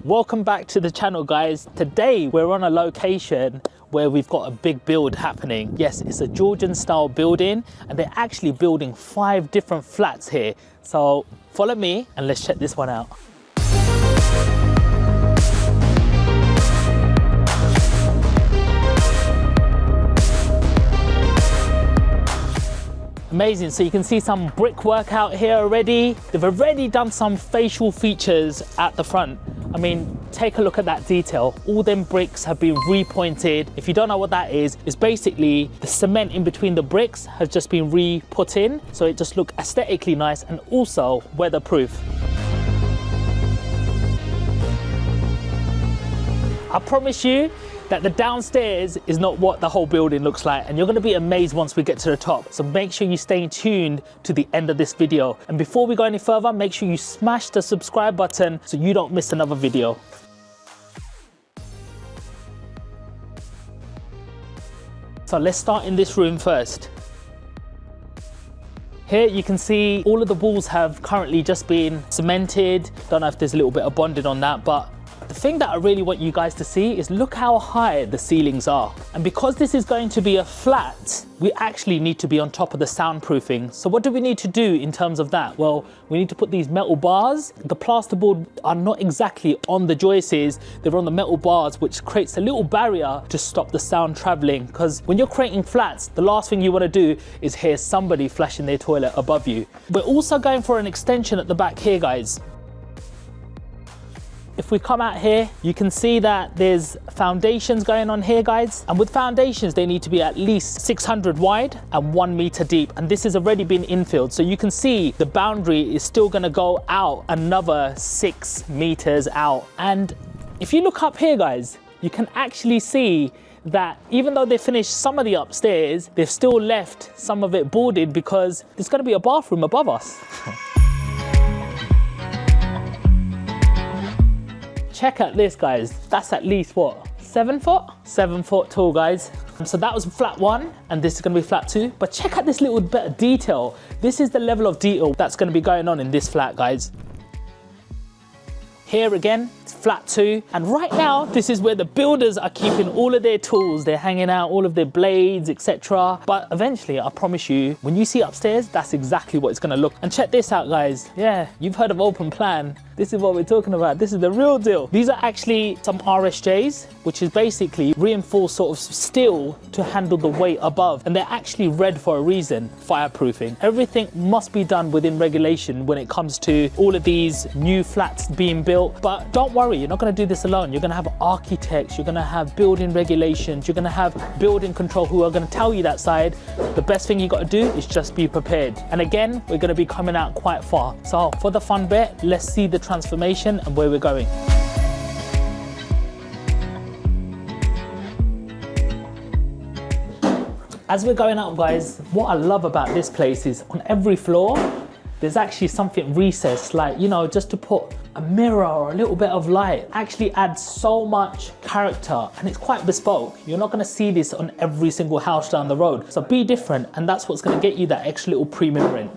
Welcome back to the channel, guys. Today we're on a location where we've got a big build happening. Yes, it's a Georgian style building and they're actually building 5 different flats here. So follow me and let's check this one out. Amazing, so you can see some brickwork out here already. They've already done some facial features at the front. I mean, take a look at that detail. All them bricks have been repointed. If you don't know what that is, it's basically the cement in between the bricks has just been re-put in. So it just looks aesthetically nice and also weatherproof. I promise you that the downstairs is not what the whole building looks like, and you're going to be amazed once we get to the top. So make sure you stay tuned to the end of this video. And before we go any further, make sure you smash the subscribe button so you don't miss another video. So let's start in this room first. Here you can see all of the walls have currently just been cemented. Don't know if there's a little bit of bonding on that, but the thing that I really want you guys to see is look how high the ceilings are. And because this is going to be a flat, we actually need to be on top of the soundproofing. So what do we need to do in terms of that? Well, we need to put these metal bars. The plasterboard are not exactly on the joists, they're on the metal bars, which creates a little barrier to stop the sound traveling. Because when you're creating flats, the last thing you want to do is hear somebody flashing their toilet above you. We're also going for an extension at the back here, guys. If we come out here, you can see that there's foundations going on here, guys. And with foundations, they need to be at least 600 wide and 1 meter deep. And this has already been infilled. So you can see the boundary is still gonna go out another 6 meters out. And if you look up here, guys, you can actually see that even though they finished some of the upstairs, they've still left some of it boarded because there's gonna be a bathroom above us. Check out this, guys. That's at least what, 7 foot? 7 foot tall, guys. So that was flat 1 and this is gonna be flat 2. But check out this little bit of detail. This is the level of detail that's gonna be going on in this flat, guys. Here again, it's flat 2. And right now, this is where the builders are keeping all of their tools. They're hanging out all of their blades, etc. But eventually, I promise you, when you see upstairs, that's exactly what it's gonna look. And check this out, guys. Yeah, you've heard of open plan. This is what we're talking about. This is the real deal. These are actually some RSJs, which is basically reinforced sort of steel to handle the weight above. And they're actually red for a reason, fireproofing. Everything must be done within regulation when it comes to all of these new flats being built. But don't worry, you're not gonna do this alone. You're gonna have architects, you're gonna have building regulations, you're gonna have building control who are gonna tell you that side. The best thing you gotta do is just be prepared. And again, we're gonna be coming out quite far. So for the fun bit, let's see the transformation and where we're going. As we're going up, guys, what I love about this place is on every floor, there's actually something recessed, like, you know, just to put a mirror or a little bit of light. Actually adds so much character and it's quite bespoke. You're not gonna see this on every single house down the road. So be different, and that's what's gonna get you that extra little premium rent.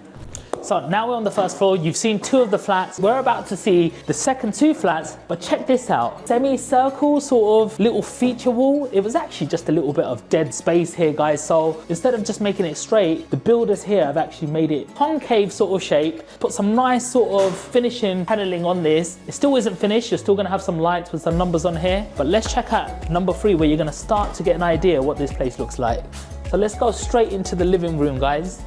So now we're on the first floor. You've seen 2 of the flats. We're about to see the second 2 flats, but check this out. Semi-circle sort of little feature wall. It was actually just a little bit of dead space here, guys. So instead of just making it straight, the builders here have actually made it concave sort of shape, put some nice sort of finishing paneling on this. It still isn't finished. You're still gonna have some lights with some numbers on here, but let's check out number 3 where you're gonna start to get an idea what this place looks like. So let's go straight into the living room, guys.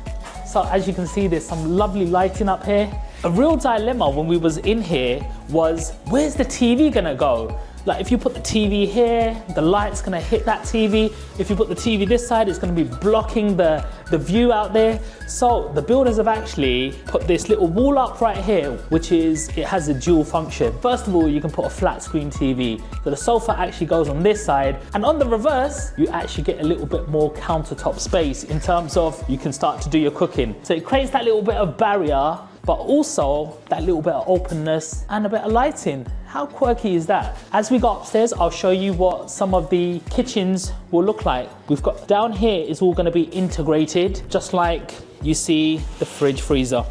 So as you can see, there's some lovely lighting up here. A real dilemma when we was in here was, where's the TV gonna go? Like if you put the TV here, the light's gonna hit that TV. If you put the TV this side, it's gonna be blocking the view out there. So the builders have actually put this little wall up right here, which is, it has a dual function. First of all, you can put a flat screen TV. So the sofa actually goes on this side, and on the reverse, you actually get a little bit more countertop space in terms of you can start to do your cooking. So it creates that little bit of barrier, but also that little bit of openness and a bit of lighting. How quirky is that? As we go upstairs, I'll show you what some of the kitchens will look like. We've got down here is all gonna be integrated, just like you see the fridge freezer.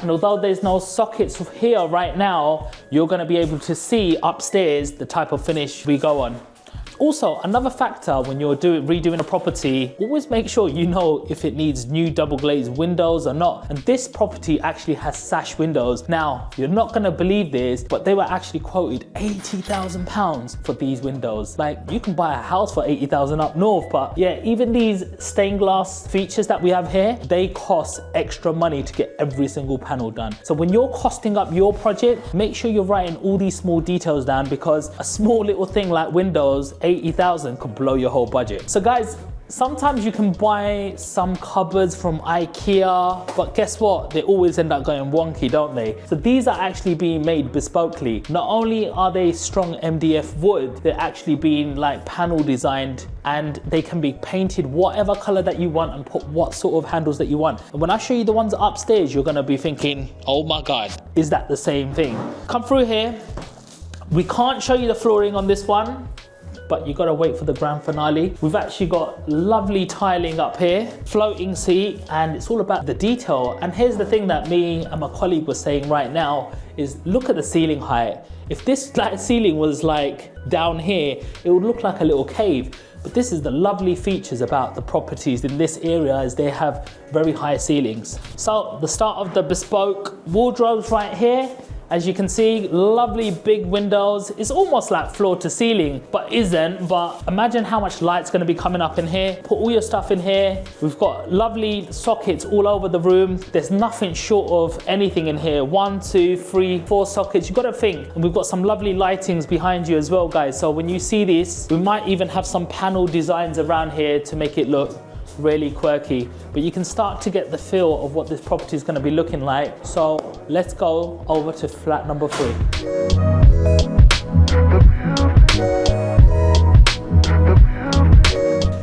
And although there's no sockets here right now, you're gonna be able to see upstairs the type of finish we go on. Also, another factor when you're redoing a property, always make sure you know if it needs new double glazed windows or not. And this property actually has sash windows. Now, you're not gonna believe this, but they were actually quoted £80,000 for these windows. Like, you can buy a house for 80,000 up north, but yeah, even these stained glass features that we have here, they cost extra money to get every single panel done. So when you're costing up your project, make sure you're writing all these small details down, because a small little thing like windows, 80,000 could blow your whole budget. So guys, sometimes you can buy some cupboards from IKEA, but guess what? They always end up going wonky, don't they? So these are actually being made bespokely. Not only are they strong MDF wood, they're actually being like panel designed, and they can be painted whatever color that you want and put what sort of handles that you want. And when I show you the ones upstairs, you're gonna be thinking, oh my God, is that the same thing? Come through here. We can't show you the flooring on this one, but you gotta wait for the grand finale. We've actually got lovely tiling up here, floating seat, and it's all about the detail. And here's the thing that me and my colleague was saying right now is, look at the ceiling height. If this ceiling was like down here, it would look like a little cave. But this is the lovely features about the properties in this area, is they have very high ceilings. So the start of the bespoke wardrobes right here. As you can see, lovely big windows. It's almost like floor to ceiling, but isn't. But imagine how much light's gonna be coming up in here. Put all your stuff in here. We've got lovely sockets all over the room. There's nothing short of anything in here. 1, 2, 3, 4 sockets. You gotta think. And we've got some lovely lightings behind you as well, guys. So when you see this, we might even have some panel designs around here to make it look really quirky, but you can start to get the feel of what this property is going to be looking like. So let's go over to flat number 3.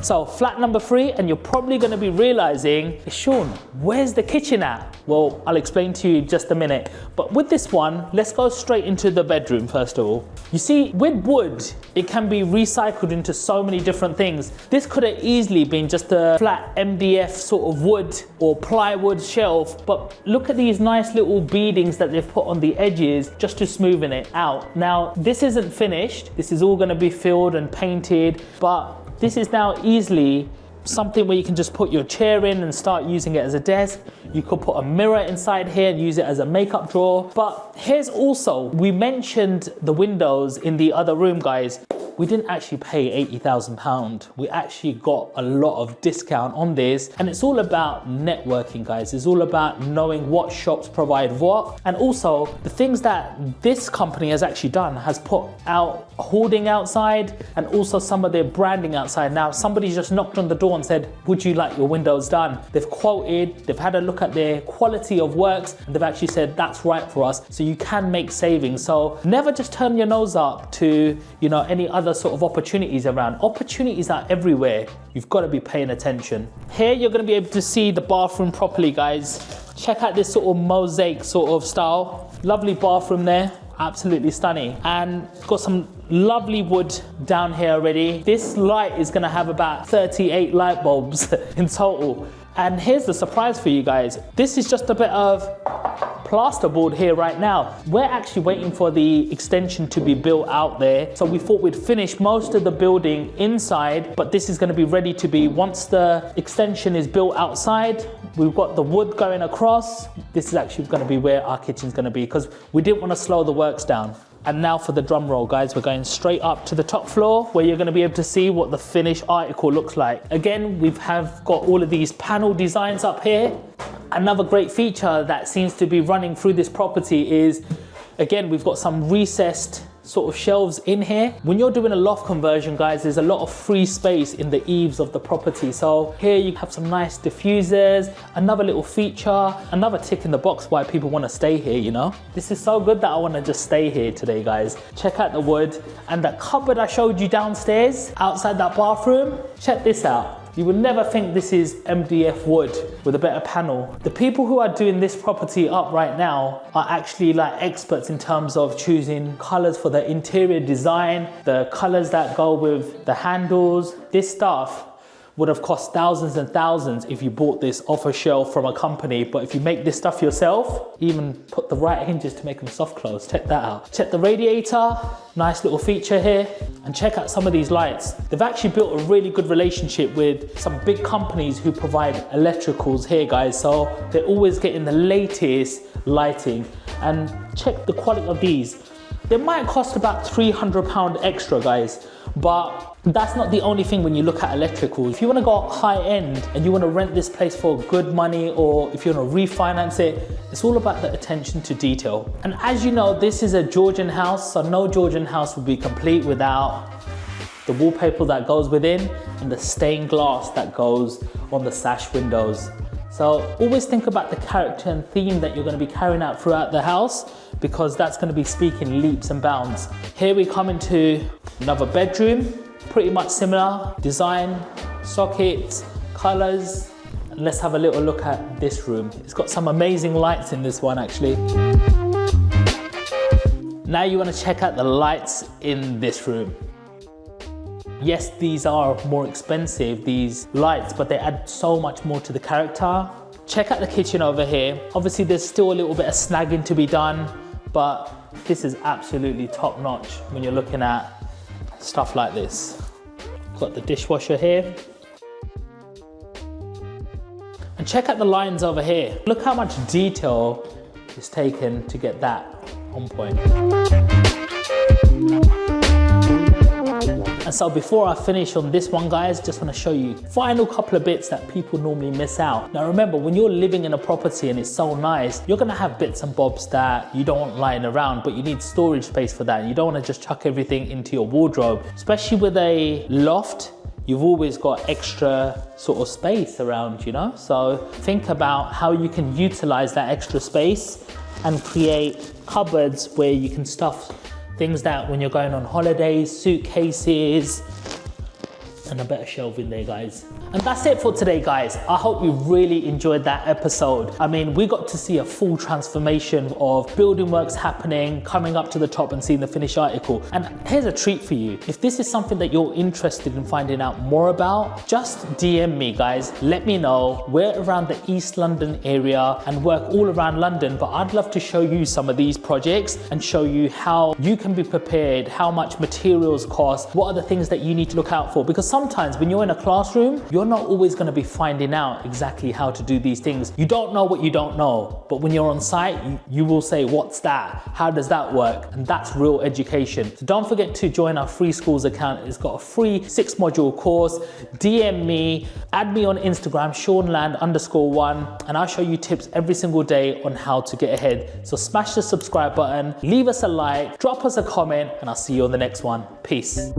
So flat number 3, and you're probably going to be realizing, Sean, where's the kitchen at? Well, I'll explain to you in just a minute. But with this one, let's go straight into the bedroom first of all. You see, with wood, it can be recycled into so many different things. This could have easily been just a flat MDF sort of wood or plywood shelf, but look at these nice little beadings that they've put on the edges just to smoothen it out. Now, this isn't finished. This is all going to be filled and painted, but this is now easily something where you can just put your chair in and start using it as a desk. You could put a mirror inside here and use it as a makeup drawer. But here's also, we mentioned the windows in the other room, guys. We didn't actually pay £80,000. We actually got a lot of discount on this. And it's all about networking, guys. It's all about knowing what shops provide what. And also the things that this company has actually done has put out hoarding outside and also some of their branding outside. Now, somebody just knocked on the door and said, would you like your windows done? They've quoted, they've had a look at their quality of works, and they've actually said, that's right for us. So you can make savings. So never just turn your nose up to, you know, any other sort of opportunities around. Opportunities are everywhere. You've got to be paying attention. Here, you're going to be able to see the bathroom properly, guys. Check out this sort of mosaic sort of style. Lovely bathroom there. Absolutely stunning. And got some lovely wood down here already. This light is going to have about 38 light bulbs in total. And here's the surprise for you guys. This is just a bit of plasterboard here right now. We're actually waiting for the extension to be built out there. So we thought we'd finish most of the building inside, but this is going to be ready to be, once the extension is built outside, we've got the wood going across. This is actually going to be where our kitchen's going to be, because we didn't want to slow the works down. And now for the drum roll, guys, we're going straight up to the top floor where you're going to be able to see what the finished article looks like. Again, we have got all of these panel designs up here. Another great feature that seems to be running through this property is, again, we've got some recessed sort of shelves in here. When you're doing a loft conversion, guys, there's a lot of free space in the eaves of the property. So here you have some nice diffusers, another little feature, another tick in the box why people want to stay here, you know. This is so good that I want to just stay here today, guys. Check out the wood and the cupboard I showed you downstairs outside that bathroom. Check this out. You would never think this is MDF wood with a better panel. The people who are doing this property up right now are actually like experts in terms of choosing colors for the interior design, the colors that go with the handles. This stuff would have cost thousands and thousands if you bought this off a shelf from a company. But if you make this stuff yourself, even put the right hinges to make them soft close. Check that out. Check the radiator, nice little feature here. And check out some of these lights. They've actually built a really good relationship with some big companies who provide electricals here, guys. So they're always getting the latest lighting. And check the quality of these. They might cost about £300 extra, guys, but that's not the only thing when you look at electricals. If you want to go high end and you want to rent this place for good money, or if you want to refinance it, it's all about the attention to detail. And as you know, this is a Georgian house, so no Georgian house would be complete without the wallpaper that goes within and the stained glass that goes on the sash windows. So always think about the character and theme that you're going to be carrying out throughout the house, because that's going to be speaking leaps and bounds. Here we come into another bedroom, pretty much similar design, sockets, colors. And let's have a little look at this room. It's got some amazing lights in this one actually. Now you want to check out the lights in this room. Yes, these are more expensive, these lights, but they add so much more to the character. Check out the kitchen over here. Obviously, there's still a little bit of snagging to be done, but this is absolutely top notch when you're looking at stuff like this. Got the dishwasher here. And check out the lines over here. Look how much detail is taken to get that on point. And so before I finish on this one, guys, just want to show you final couple of bits that people normally miss out. Now remember, when you're living in a property and it's so nice, you're going to have bits and bobs that you don't want lying around, but you need storage space for that. You don't want to just chuck everything into your wardrobe. Especially with a loft, you've always got extra sort of space around, you know? So think about how you can utilize that extra space and create cupboards where you can stuff things that when you're going on holidays, suitcases, and a better shelf in there, guys. And that's it for today, guys. I hope you really enjoyed that episode. I mean, we got to see a full transformation of building works happening, coming up to the top and seeing the finished article. And here's a treat for you. If this is something that you're interested in finding out more about, just DM me, guys. Let me know. We're around the East London area and work all around London, but I'd love to show you some of these projects and show you how you can be prepared, how much materials cost, what are the things that you need to look out for. Because sometimes when you're in a classroom, you're not always going to be finding out exactly how to do these things. You don't know what you don't know, but when you're on site, you will say, what's that? How does that work? And that's real education. So don't forget to join our free schools account. It's got a free 6-module course. DM me, add me on Instagram, SeanLand_1, and I'll show you tips every single day on how to get ahead. So smash the subscribe button, leave us a like, drop us a comment, and I'll see you on the next one. Peace.